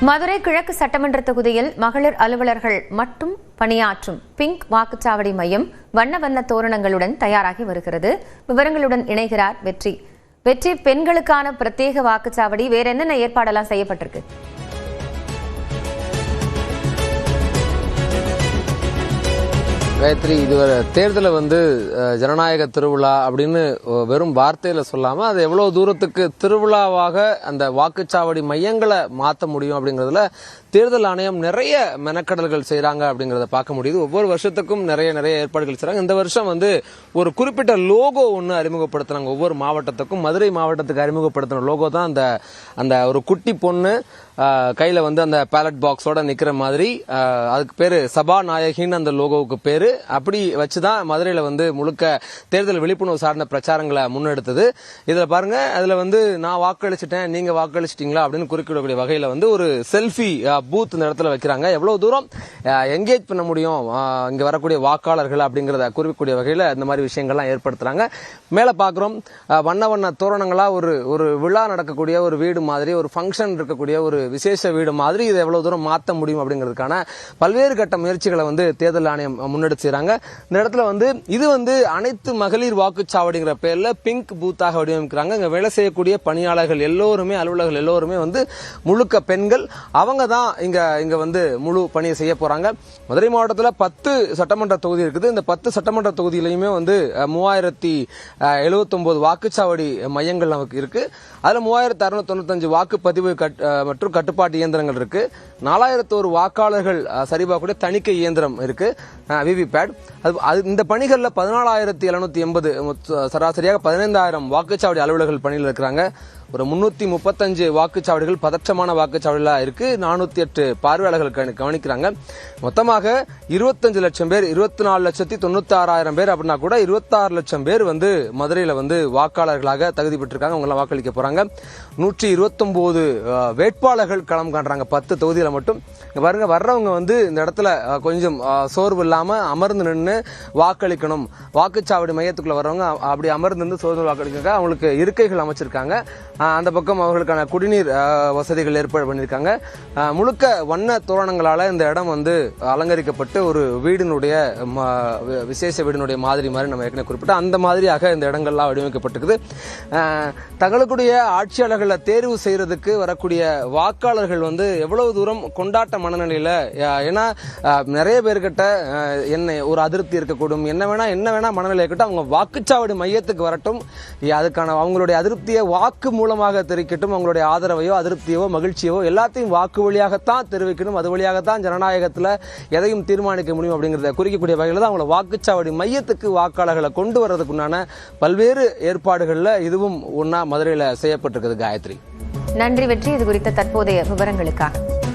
மதுரை கிழக்கு சட்டமன்ற தொகுதியில் மகளிர் அலுவலர்கள் மட்டும் பணியாற்றும் பிங்க் வாக்குச்சாவடி மையம் வண்ண வண்ண தோரணங்களுடன் தயாராகி வருகிறது. விவரங்களுடன் இணைகிறார் வெற்றி. பெண்களுக்கான பிரத்யேக வாக்குச்சாவடி வேற என்னென்ன ஏற்பாடெல்லாம் செய்யப்பட்டிருக்கு? காயத்ரி, இதுவரை தேர்தலை ஜனநாயக திருவிழா அப்படின்னு வெறும் வார்த்தையில சொல்லாம அது எவ்வளவு தூரத்துக்கு திருவிழாவாக அந்த வாக்குச்சாவடி மையங்களை மாற்ற முடியும் அப்படிங்கறதுல தேர்தல் ஆணையம் நிறைய மெனக்கடல்கள் செய்யறாங்க அப்படிங்கறத பார்க்க முடியுது. ஒவ்வொரு வருஷத்துக்கும் நிறைய ஏற்பாடுகள் செய்யறாங்க. இந்த வருஷம் ஒரு குறிப்பிட்ட லோகோ ஒன்று அறிமுகப்படுத்தினாங்க. ஒவ்வொரு மாவட்டத்துக்கும் மதுரை மாவட்டத்துக்கு அறிமுகப்படுத்தின லோகோ தான் அந்த ஒரு குட்டி பொண்ணு கையில அந்த பேலட் பாக்ஸோட நிக்கிற மாதிரி, அதுக்கு பேரு சபாநாயகின்னு அந்த லோகோவுக்கு பேரு. அப்படி வச்சுதான் மதுரையில முழுக்க தேர்தல் விழிப்புணர்வு சார்ந்த பிரச்சாரங்களை முன்னெடுத்தது. இதுல பாருங்க, அதுல நான் வாக்களிச்சிட்டேன், நீங்க வாக்களிச்சிட்டீங்களா அப்படின்னு குறிப்பிடக்கூடிய வகையில ஒரு செல்ஃபி பூத் இந்த இடத்துல வைக்கிறாங்க. எவ்வளவு தூரம் என்கேஜ் பண்ண முடியும் இங்க வரக்கூடிய வாக்காளர்கள் அப்படிங்கறத குறிப்பிடக்கூடிய வகையில இந்த மாதிரி விஷயங்கள்லாம் ஏற்படுத்துறாங்க. மேல பாக்குறோம், வண்ண தோரணங்களா ஒரு விழா நடக்கக்கூடிய ஒரு வீடு மாதிரி, ஒரு ஃபங்க்ஷன் இருக்கக்கூடிய ஒரு விசேஷ வீடு மாதிரி இதை எவ்வளவு தூரம் மாற்ற முடியும் அப்படிங்கிறதுக்கான பல்வேறு கட்ட முயற்சிகளை தேர்தல் ஆணையம் முன்னெடுத்து செய்றாங்க. இந்த இடத்துல இது அனைத்து மகளிர் வாக்குச்சாவடிங்கிற பேர்ல பிங்க் பூத்தாக வடிவமைக்கிறாங்க. இங்க வேலை செய்யக்கூடிய பணியாளர்கள் எல்லோருமே, அலுவலர்கள் எல்லோருமே முழுக்க பெண்கள். அவங்க தான் இங்க முழு பணியை செய்ய போறாங்க. மதுரை மாவட்டத்தில் 10 சட்டமன்ற தொகுதி இருக்குது. இந்த 10 சட்டமன்ற தொகுதியிலையுமே 3079 வாக்குச்சாவடி மையங்கள் நமக்கு இருக்கு. அதுல 3695 வாக்குப்பதிவு மற்றும் கட்டுப்பாட்டு இயந்திரங்கள் இருக்கு. 4001 வாக்காளர்கள் சரிபார்க்கக்கூடிய தணிக்கை இயந்திரம் இருக்கு, விவிபேட். இந்த பணிகள்ல 14780, சராசரியாக 15000 வாக்குச்சாவடி அலுவலர்கள் பணியில் இருக்கிறாங்க. ஒரு 335 வாக்குச்சாவடிகள் பதற்றமான வாக்குச்சாவடிகளா இருக்கு. 408 பார்வையாளர்கள் கவனிக்கிறாங்க. மொத்தமாக 25 லட்சம் பேர், 24,96,000 பேர் அப்படின்னா கூட 26 லட்சம் பேர் மதுரையில வாக்காளர்களாக தகுதி பெற்றிருக்காங்க. அவங்க வாக்களிக்க போறாங்க. 129 வேட்பாளர்கள் களம் காண்றாங்க 10 தொகுதியில மட்டும். பாருங்க, வர்றவங்க இந்த இடத்துல கொஞ்சம் சோர்வு இல்லாம அமர்ந்து நின்று வாக்களிக்கணும். வாக்குச்சாவடி மையத்துக்குள்ள வர்றவங்க அப்படி அமர்ந்து சோர்வு வாக்களிக்க அவங்களுக்கு இருக்கைகள் அமைச்சிருக்காங்க. அந்த பக்கம் அவர்களுக்கான குடிநீர் வசதிகள் ஏற்பாடு பண்ணியிருக்காங்க. முழுக்க வண்ண தோரணங்களால இந்த இடம் அலங்கரிக்கப்பட்டு ஒரு வீடினுடைய விசேஷ வீடினுடைய மாதிரி நம்ம ஏற்கனவே குறிப்பிட்ட அந்த மாதிரியாக இந்த இடங்கள்லாம் வடிவமைக்கப்பட்டிருக்குது. தங்களுடைய ஆட்சியாளர்களை தேர்வு செய்யறதுக்கு வரக்கூடிய வாக்காளர்கள் எவ்வளவு தூரம் கொண்டாட்ட மனநிலையில, ஏன்னா நிறைய பேர்கிட்ட என்ன ஒரு அதிருப்தி இருக்கக்கூடும், என்ன வேணா மனநிலை இருக்கட்டும், அவங்க வாக்குச்சாவடி மையத்துக்கு வரட்டும், அதுக்கான அவங்களுடைய அதிருப்தியை வாக்கு மூலமாக தெரிவிக்கட்டும். அவங்களுடைய ஆதரவையோ அதிருப்தியோ மகிழ்ச்சியோ எல்லாத்தையும் வாக்கு வழியாகத்தான் தெரிவிக்கணும். அது வழியாகத்தான் ஜனநாயகத்தில் எதையும் தீர்மானிக்க முடியும் அப்படிங்கறத குறிக்கக்கூடிய வகையில் தான் அவங்களை வாக்குச்சாவடி மையத்துக்கு வாக்காளர்களை கொண்டு வர்றதுக்குண்டான பல்வேறு ஏற்பாடுகள்ல இதுவும் ஒன்னா மதுரையில செய்யப்பட்டிருக்குது. காயத்ரி, நன்றி வெற்றி. இது குறித்த தற்போதைய விவரங்களுக்காக.